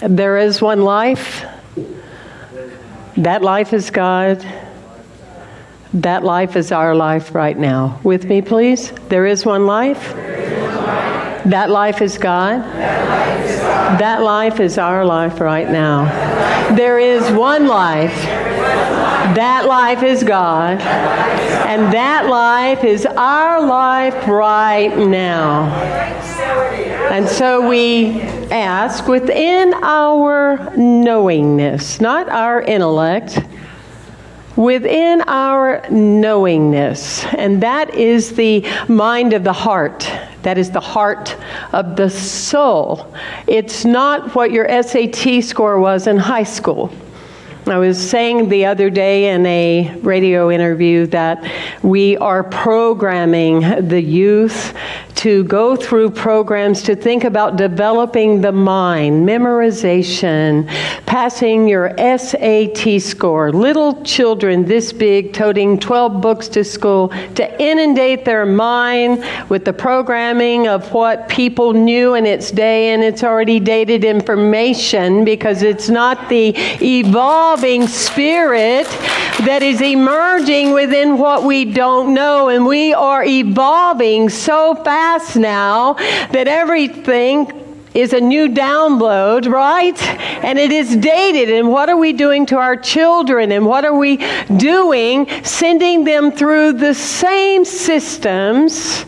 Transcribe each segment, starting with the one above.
There is one life. That life is God. That life is our life right now. With me, please. There is one life. That life is God. That life is our life right now. There is one life. That life is God. And that life is our life right now. And so we ask within our knowingness, not our intellect, within our knowingness. And that is the mind of the heart. That is the heart of the soul. It's not what your SAT score was in high school. I was saying the other day in a radio interview that we are programming the youth to go through programs to think about developing the mind, memorization, passing your SAT score. Little children this big toting 12 books to school to inundate their mind with the programming of what people knew in its day, and it's already dated information because it's not the evolving spirit that is emerging within what we don't know. And we are evolving so fast now that everything is a new download, right? And it is dated. And what are we doing to our children? And what are we doing? Sending them through the same systems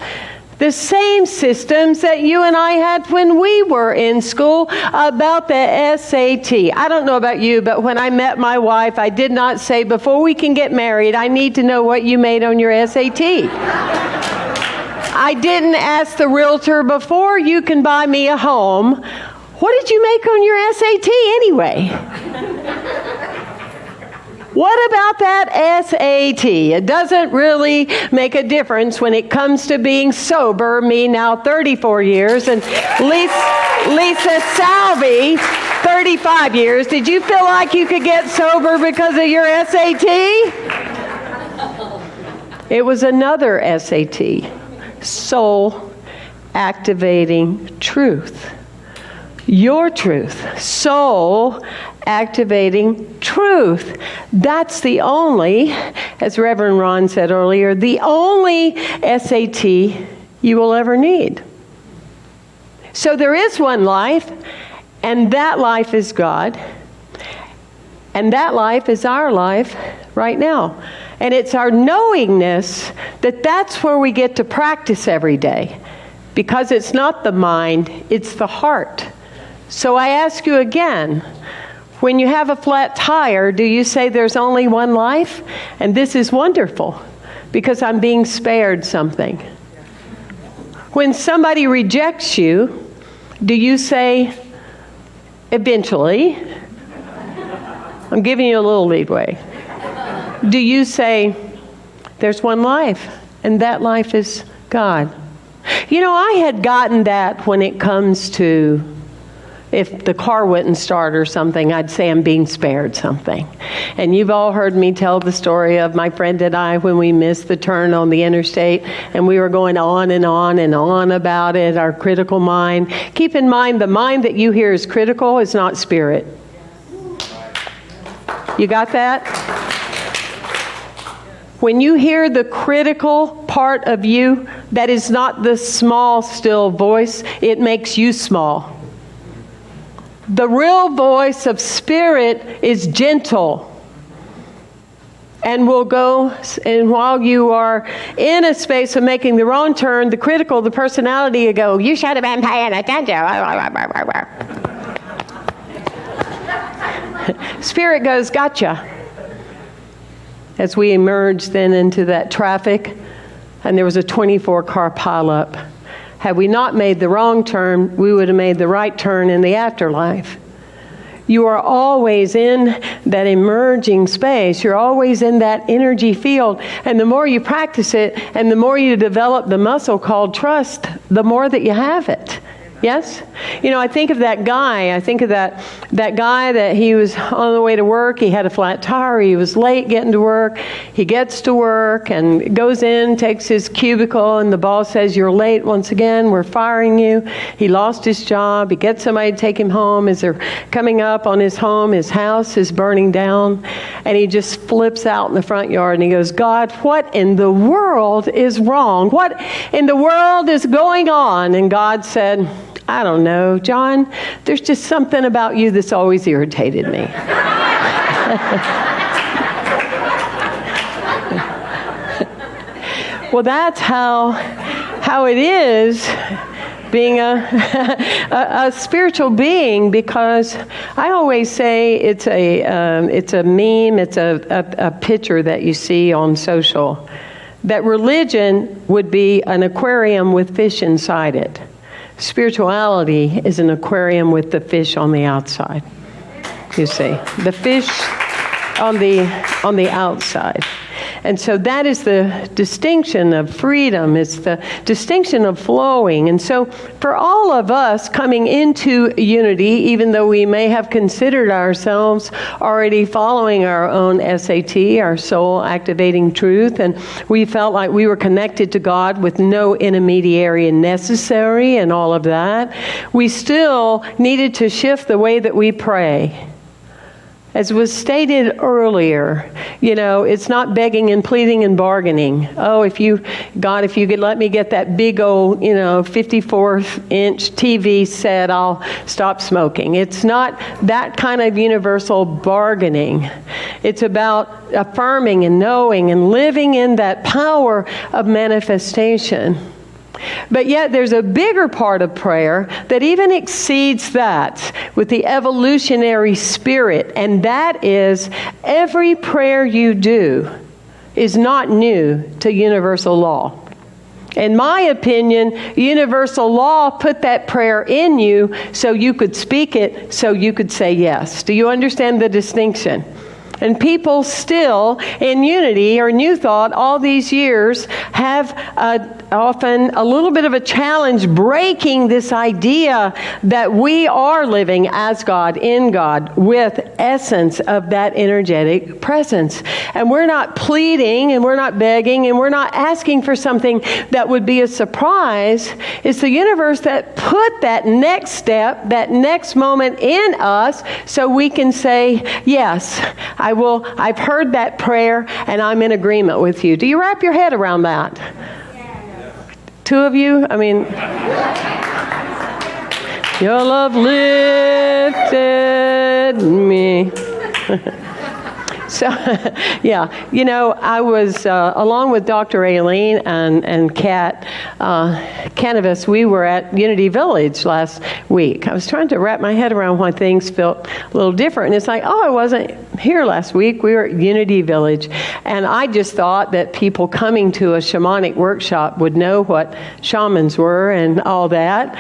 that you and I had when we were in school about the SAT. I don't know about you, but when I met my wife, I did not say, before we can get married, I need to know what you made on your SAT. I didn't ask the realtor, before you can buy me a home, what did you make on your SAT anyway? What about that SAT? It doesn't really make a difference when it comes to being sober. Me now 34 years, and Lisa Salvi 35 years. Did you feel like you could get sober because of your SAT? It was another SAT. Soul activating truth. Your truth. Soul activating truth. That's the only, as Reverend Ron said earlier, the only SAT you will ever need. So there is one life, and that life is God. And that life is our life right now. And it's our knowingness that that's where we get to practice every day. Because it's not the mind, it's the heart. So I ask you again, when you have a flat tire, do you say there's only one life? And this is wonderful, because I'm being spared something. When somebody rejects you, do you say, eventually? I'm giving you a little leadway. Do you say, there's one life, and that life is God? You know, I had gotten that when it comes to, if the car wouldn't start or something, I'd say I'm being spared something. And you've all heard me tell the story of my friend and I when we missed the turn on the interstate, and we were going on and on and on about it, our critical mind. Keep in mind, the mind that you hear is critical is not spirit. You got that? When you hear the critical part of you, that is not the small, still voice. It makes you small. The real voice of spirit is gentle and will go, and while you are in a space of making the wrong turn, the critical, the personality, will go, you should have been paying attention. Spirit goes, gotcha. As we emerged then into that traffic, and there was a 24-car pileup. Had we not made the wrong turn, we would have made the right turn in the afterlife. You are always in that emerging space. You're always in that energy field. And the more you practice it, and the more you develop the muscle called trust, the more that you have it. Yes? I think of that guy. I think of that guy that he was on the way to work. He had a flat tire. He was late getting to work. He gets to work and goes in, takes his cubicle, and the boss says, "You're late once again. We're firing you." He lost his job. He gets somebody to take him home. As they're coming up on his home, his house is burning down. And he just flips out in the front yard and he goes, "God, what in the world is wrong? What in the world is going on?" And God said, "I don't know, John. There's just something about you that's always irritated me." Well, that's how it is being a spiritual being, because I always say it's a meme, it's a picture that you see on social, that religion would be an aquarium with fish inside it. Spirituality is an aquarium with the fish on the outside. You see, the fish on the outside. And so that is the distinction of freedom. It's the distinction of flowing. And so for all of us coming into unity, even though we may have considered ourselves already following our own SAT, our soul activating truth, and we felt like we were connected to God with no intermediary necessary and all of that, we still needed to shift the way that we pray. As was stated earlier, it's not begging and pleading and bargaining. "Oh, if you could let me get that big old, 54-inch TV set, I'll stop smoking." It's not that kind of universal bargaining. It's about affirming and knowing and living in that power of manifestation. But yet there's a bigger part of prayer that even exceeds that with the evolutionary spirit, and that is every prayer you do is not new to universal law. In my opinion, universal law put that prayer in you so you could speak it, so you could say yes. Do you understand the distinction? And people still, in unity or new thought, all these years, have often a little bit of a challenge breaking this idea that we are living as God, in God, with essence of that energetic presence. And we're not pleading, and we're not begging, and we're not asking for something that would be a surprise. It's the universe that put that next step, that next moment in us, so we can say, "Yes, I've heard that prayer and I'm in agreement with you." Do you wrap your head around that? Two of you? Your love lifted me. So, yeah, I was, along with Dr. Aileen and Kat Canavas, we were at Unity Village last week. I was trying to wrap my head around why things felt a little different. And it's like, I wasn't here last week. We were at Unity Village. And I just thought that people coming to a shamanic workshop would know what shamans were and all that,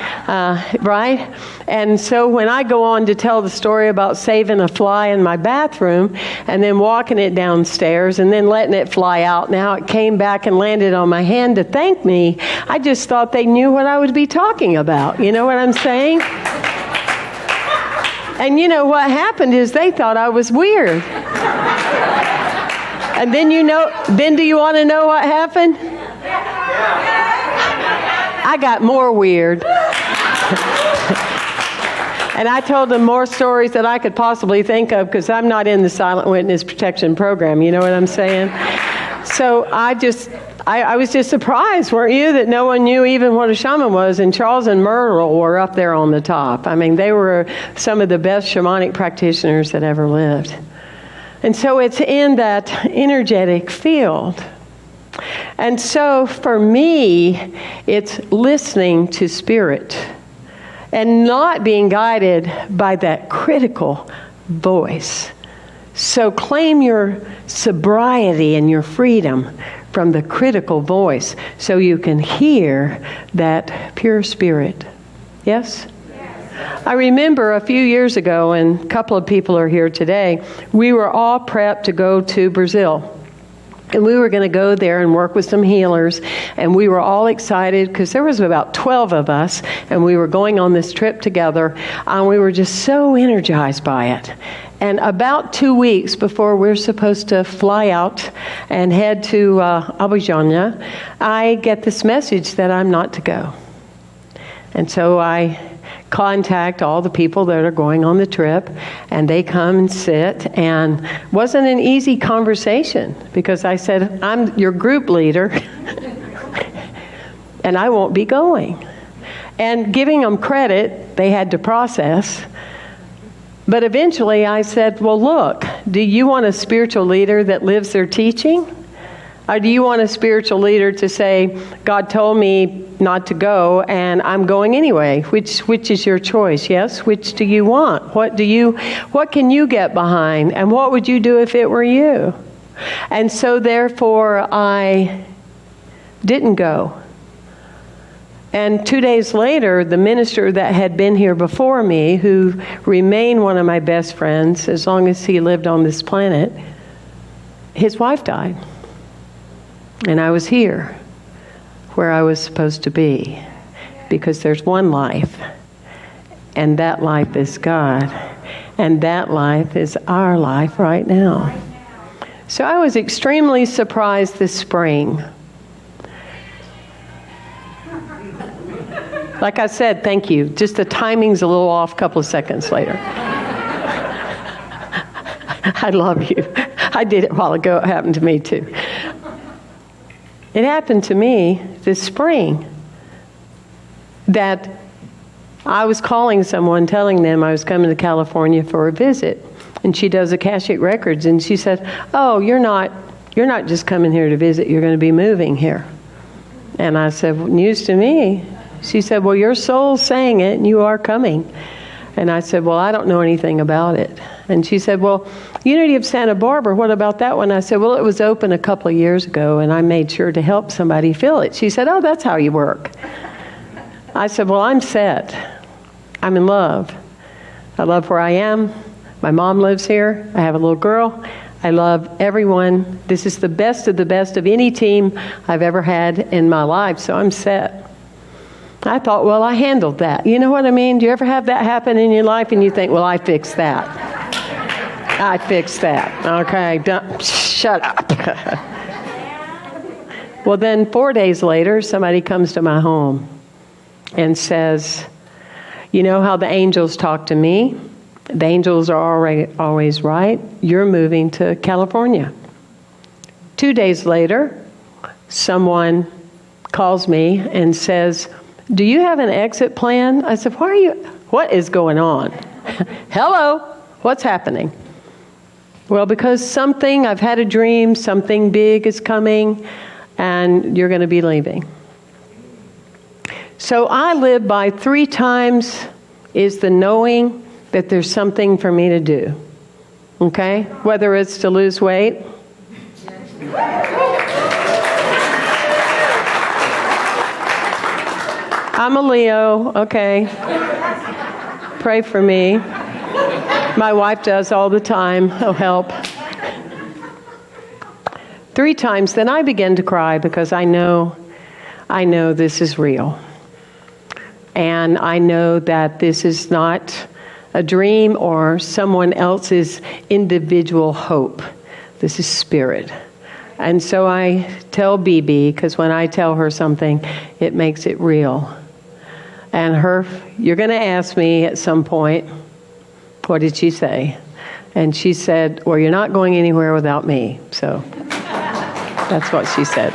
right? And so when I go on to tell the story about saving a fly in my bathroom and then walking it downstairs and then letting it fly out, and how it came back and landed on my hand to thank me, I just thought they knew what I would be talking about. You know what I'm saying? And what happened is they thought I was weird. And then then do you want to know what happened? I got more weird. And I told them more stories that I could possibly think of, because I'm not in the Silent Witness Protection Program. You know what I'm saying? So I was just surprised, weren't you, that no one knew even what a shaman was, and Charles and Myrtle were up there on the top. They were some of the best shamanic practitioners that ever lived. And so it's in that energetic field. And so for me, it's listening to spirit and not being guided by that critical voice. So claim your sobriety and your freedom from the critical voice so you can hear that pure spirit. Yes? I remember a few years ago, and a couple of people are here today, we were all prepped to go to Brazil. And we were going to go there and work with some healers. And we were all excited because there was about 12 of us. And we were going on this trip together. And we were just so energized by it. And about 2 weeks before we're supposed to fly out and head to Abidjan, I get this message that I'm not to go. And so I contact all the people that are going on the trip, and they come and sit, and it wasn't an easy conversation because I said, I'm your group leader and I won't be going. And giving them credit, they had to process. But eventually I said, well, look, do you want a spiritual leader that lives their teaching? Or do you want a spiritual leader to say, God told me not to go and I'm going anyway? Which is your choice? Yes? Which do you want? What can you get behind? And what would you do if it were you? And so therefore I didn't go. And 2 days later, the minister that had been here before me, who remained one of my best friends as long as he lived on this planet, his wife died. And I was here where I was supposed to be, because there's one life, and that life is God, and that life is our life right now. So I was extremely surprised this spring. Like I said, thank you. Just the timing's a little off a couple of seconds later. I love you. I did it a while ago. It happened to me too. It happened to me this spring that I was calling someone, telling them I was coming to California for a visit. And she does Akashic Records, and she said, oh, you're not just coming here to visit, you're going to be moving here. And I said, well, news to me. She said, well, your soul's saying it, and you are coming. And I said, well, I don't know anything about it. And she said, well, Unity of Santa Barbara, what about that one? I said, well, it was open a couple of years ago, and I made sure to help somebody fill it. She said, oh, that's how you work. I said, well, I'm set. I'm in love. I love where I am. My mom lives here. I have a little girl. I love everyone. This is the best of any team I've ever had in my life, so I'm set. I thought, well, I handled that. You know what I mean? Do you ever have that happen in your life and you think, well, I fixed that. I fixed that. Okay, shut up. Well, then 4 days later, somebody comes to my home and says, you know how the angels talk to me? The angels are always right. You're moving to California. 2 days later, someone calls me and says, do you have an exit plan? I said, what is going on? Hello, what's happening? Well, because I've had a dream, something big is coming, and you're going to be leaving. So I live by 3 times is the knowing that there's something for me to do. Okay? Whether it's to lose weight. I'm a Leo, okay. Pray for me. My wife does all the time. Oh, help. 3 times, then I begin to cry because I know this is real. And I know that this is not a dream or someone else's individual hope. This is spirit. And so I tell BB, because when I tell her something, it makes it real. And you're going to ask me at some point, what did she say? And she said, well, you're not going anywhere without me. So that's what she said.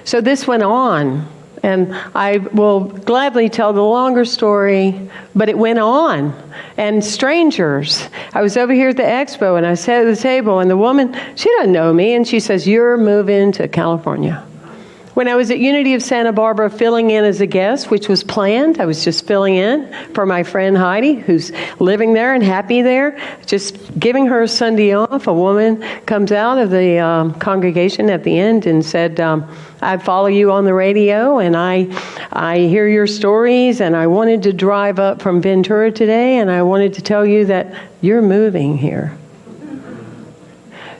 So this went on. And I will gladly tell the longer story, but it went on. And strangers. I was over here at the expo, and I sat at the table, and the woman, she doesn't know me, and she says, you're moving to California. When I was at Unity of Santa Barbara filling in as a guest, which was planned, I was just filling in for my friend Heidi, who's living there and happy there, just giving her a Sunday off. A woman comes out of the congregation at the end and said, I follow you on the radio, and I hear your stories, and I wanted to drive up from Ventura today, and I wanted to tell you that you're moving here.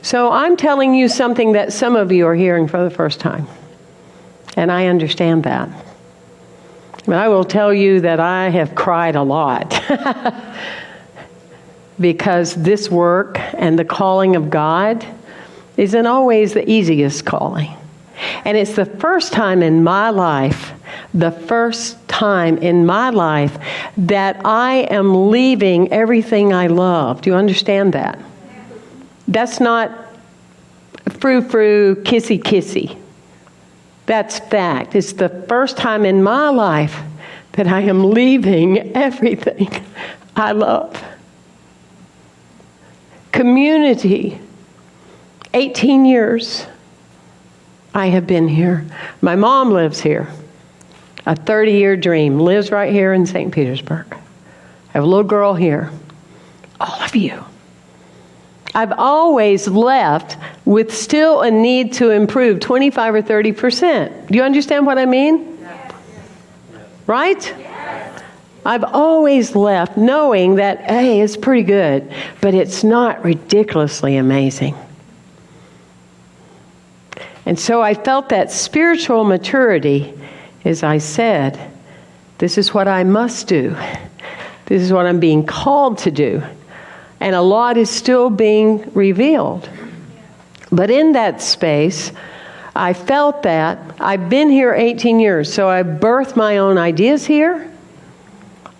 So I'm telling you something that some of you are hearing for the first time. And I understand that. But I will tell you that I have cried a lot. Because this work and the calling of God isn't always the easiest calling. And it's the first time in my life, that I am leaving everything I love. Do you understand that? That's not frou-frou, kissy-kissy. That's fact. It's the first time in my life that I am leaving everything I love. Community. 18 years I have been here. My mom lives here. A 30-year dream. Lives right here in St. Petersburg. I have a little girl here. All of you. I've always left with still a need to improve 25 or 30%. Do you understand what I mean? Yes. Right? Yes. I've always left knowing that, hey, it's pretty good, but it's not ridiculously amazing. And so I felt that spiritual maturity, as I said, this is what I must do. This is what I'm being called to do. And a lot is still being revealed. But in that space, I felt that I've been here 18 years, so I birthed my own ideas here.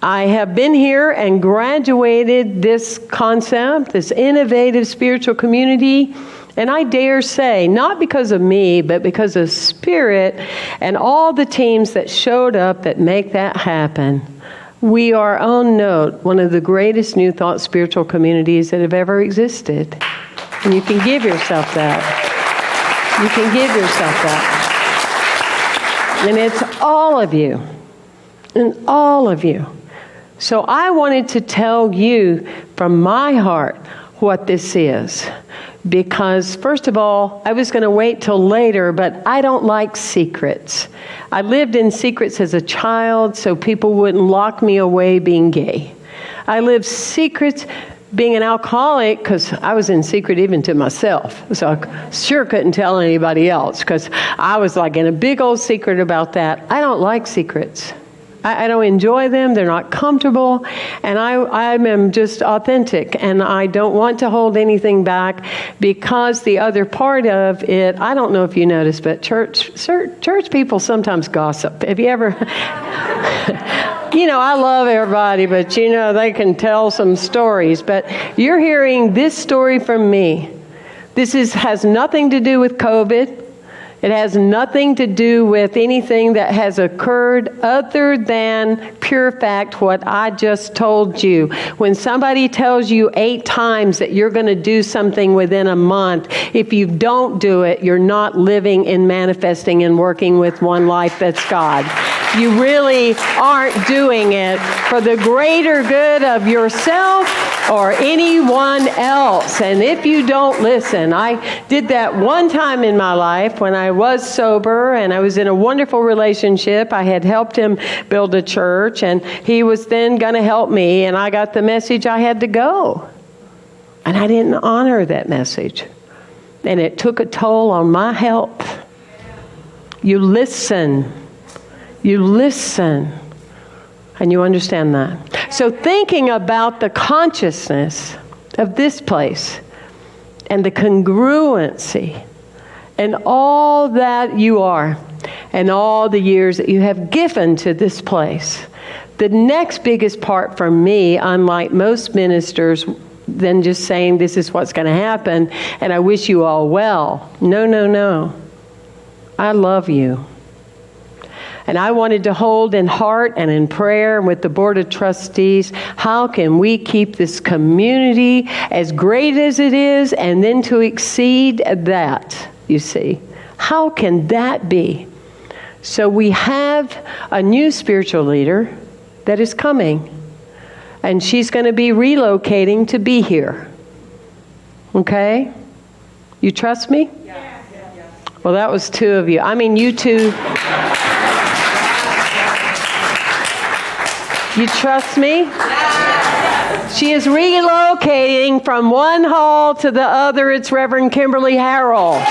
I have been here and graduated this concept, this innovative spiritual community. And I dare say, not because of me, but because of Spirit and all the teams that showed up that make that happen. We are, on note, one of the greatest New Thought spiritual communities that have ever existed. And you can give yourself that. You can give yourself that. And it's all of you. And all of you. So I wanted to tell you from my heart what this is. Because, first of all, I was going to wait till later, but I don't like secrets. I lived in secrets as a child, so people wouldn't lock me away being gay. I lived secrets being an alcoholic because I was in secret even to myself. So I sure couldn't tell anybody else because I was like in a big old secret about that. I don't like secrets. I don't enjoy them. They're not comfortable. And I am just authentic. And I don't want to hold anything back because the other part of it, I don't know if you noticed, but church people sometimes gossip. Have you ever... I love everybody, but they can tell some stories. But you're hearing this story from me. This has nothing to do with COVID. It has nothing to do with anything that has occurred other than pure fact, what I just told you. When somebody tells you 8 times that you're going to do something within a month, if you don't do it, you're not living and manifesting and working with one life that's God. You really aren't doing it for the greater good of yourself or anyone else. And if you don't listen, I did that one time in my life when I was sober and I was in a wonderful relationship. I had helped him build a church and he was then going to help me, and I got the message I had to go. And I didn't honor that message. And it took a toll on my health. You listen. You listen. And you understand that. So thinking about the consciousness of this place and the congruency and all that you are and all the years that you have given to this place, the next biggest part for me, unlike most ministers, than just saying this is what's going to happen and I wish you all well. No. I love you. And I wanted to hold in heart and in prayer with the Board of Trustees, how can we keep this community as great as it is and then to exceed that, you see? How can that be? So we have a new spiritual leader that is coming. And she's going to be relocating to be here. Okay? You trust me? Yes. Well, that was 2 of you. I mean, you 2... You trust me? She is relocating from one hall to the other. It's Reverend Kimberly Harrell.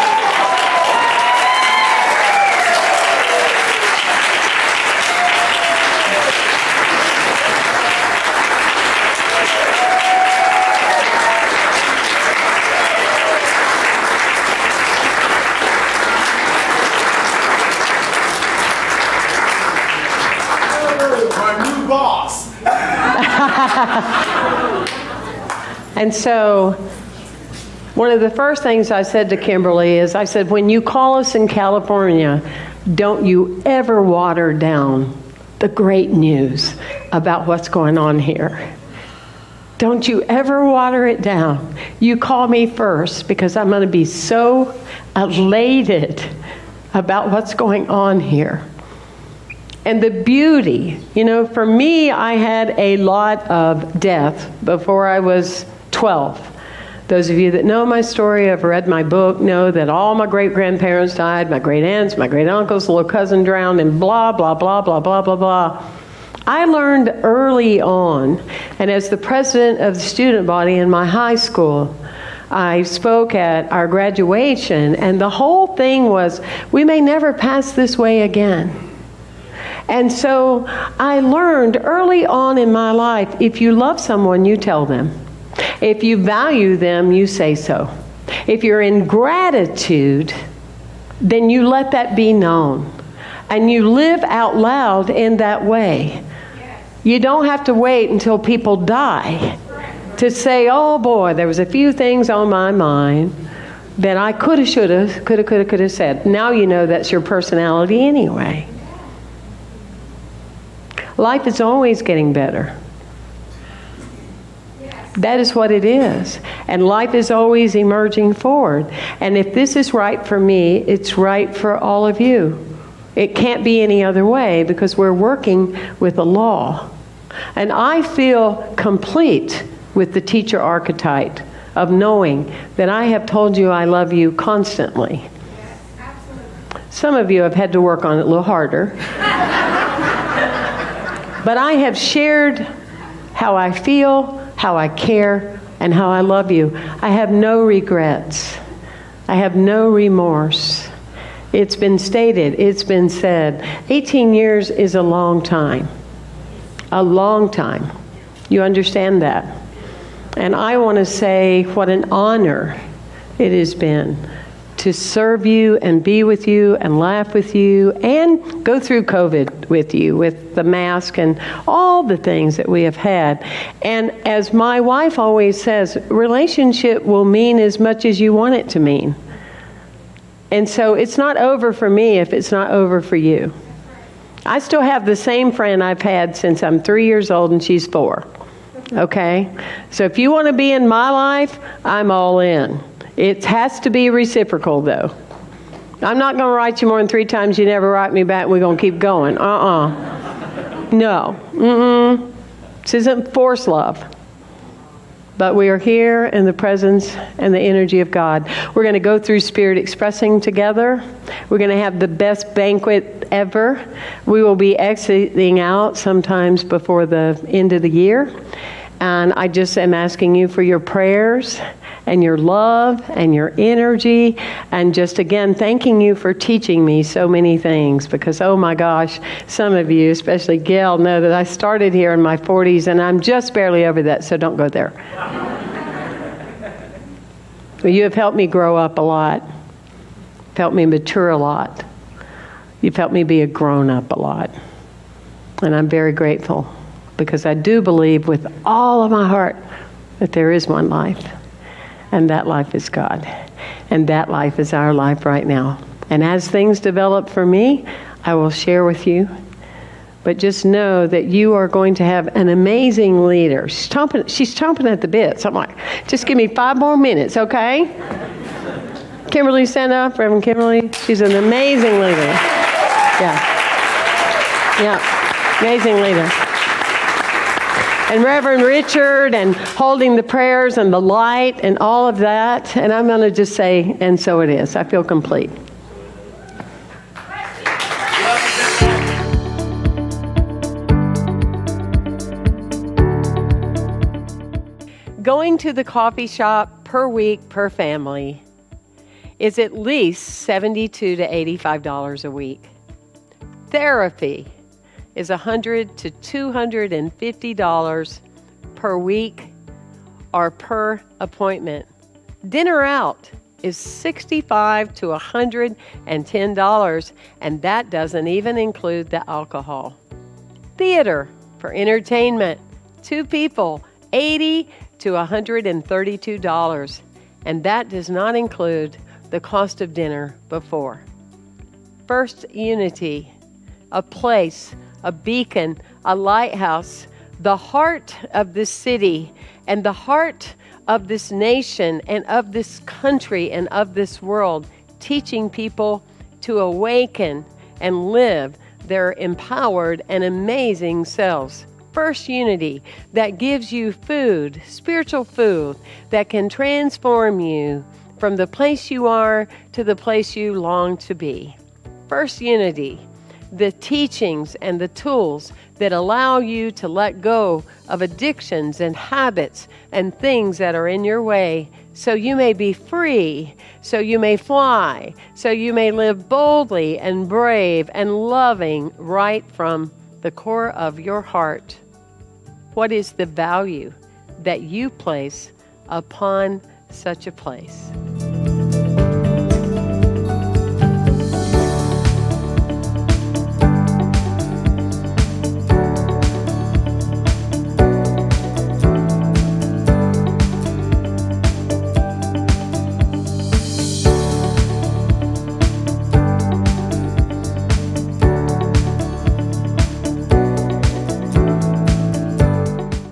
And so, one of the first things I said to Kimberly is, I said, when you call us in California, don't you ever water down the great news about what's going on here. Don't you ever water it down. You call me first, because I'm going to be so elated about what's going on here. And the beauty, for me, I had a lot of death before I was 12. Those of you that know my story, have read my book, know that all my great-grandparents died, my great-aunts, my great-uncles, the little cousin drowned, and blah, blah, blah, blah, blah, blah, blah. I learned early on, and as the president of the student body in my high school, I spoke at our graduation, and the whole thing was, we may never pass this way again. And so I learned early on in my life, if you love someone, you tell them. If you value them, you say so. If you're in gratitude, then you let that be known. And you live out loud in that way. You don't have to wait until people die to say, oh boy, there was a few things on my mind that I could have said. Now you know that's your personality anyway. Life is always getting better. That is what it is. And life is always emerging forward. And if this is right for me, it's right for all of you. It can't be any other way, because we're working with a law. And I feel complete with the teacher archetype of knowing that I have told you I love you constantly. Yes, absolutely. Some of you have had to work on it a little harder. But I have shared how I feel, how I care, and how I love you. I have no regrets. I have no remorse. It's been stated, it's been said. 18 years is a long time. A long time. You understand that? And I want to say what an honor it has been to serve you and be with you and laugh with you and go through COVID with you, with the mask and all the things that we have had. And as my wife always says, relationship will mean as much as you want it to mean. And so it's not over for me if it's not over for you. I still have the same friend I've had since I'm 3 years old and she's 4. Okay? So if you want to be in my life, I'm all in. It has to be reciprocal, though. I'm not going to write you more than 3 times. You never write me back. We're going to keep going. No. This isn't forced love. But we are here in the presence and the energy of God. We're going to go through Spirit Expressing together. We're going to have the best banquet ever. We will be exiting out sometimes before the end of the year. And I just am asking you for your prayers and your love and your energy, and just again thanking you for teaching me so many things, because oh my gosh, some of you, especially Gail, know that I started here in my 40s and I'm just barely over that, so don't go there. Well, you have helped me grow up a lot, helped me mature a lot. You've helped me be a grown-up a lot, and I'm very grateful, because I do believe with all of my heart that there is one life. And that life is God. And that life is our life right now. And as things develop for me, I will share with you. But just know that you are going to have an amazing leader. She's chomping at the bit. So I'm like, just give me 5 more minutes, okay? Kimberly, stand up. Reverend Kimberly. She's an amazing leader. Yeah. Amazing leader. And Reverend Richard, and holding the prayers and the light and all of that. And I'm going to just say, and so it is. I feel complete. Going to the coffee shop per week per family is at least $72 to $85 a week. Therapy is $100 to $250 per week or per appointment. Dinner out is $65 to $110, and that doesn't even include the alcohol. Theater for entertainment, 2 people, $80 to $132, and that does not include the cost of dinner before. First Unity, a place, a beacon, a lighthouse, the heart of this city and the heart of this nation and of this country and of this world, teaching people to awaken and live their empowered and amazing selves. First Unity, that gives you food, spiritual food, that can transform you from the place you are to the place you long to be. First Unity, the teachings and the tools that allow you to let go of addictions and habits and things that are in your way, so you may be free, so you may fly, so you may live boldly and brave and loving right from the core of your heart. What is the value that you place upon such a place?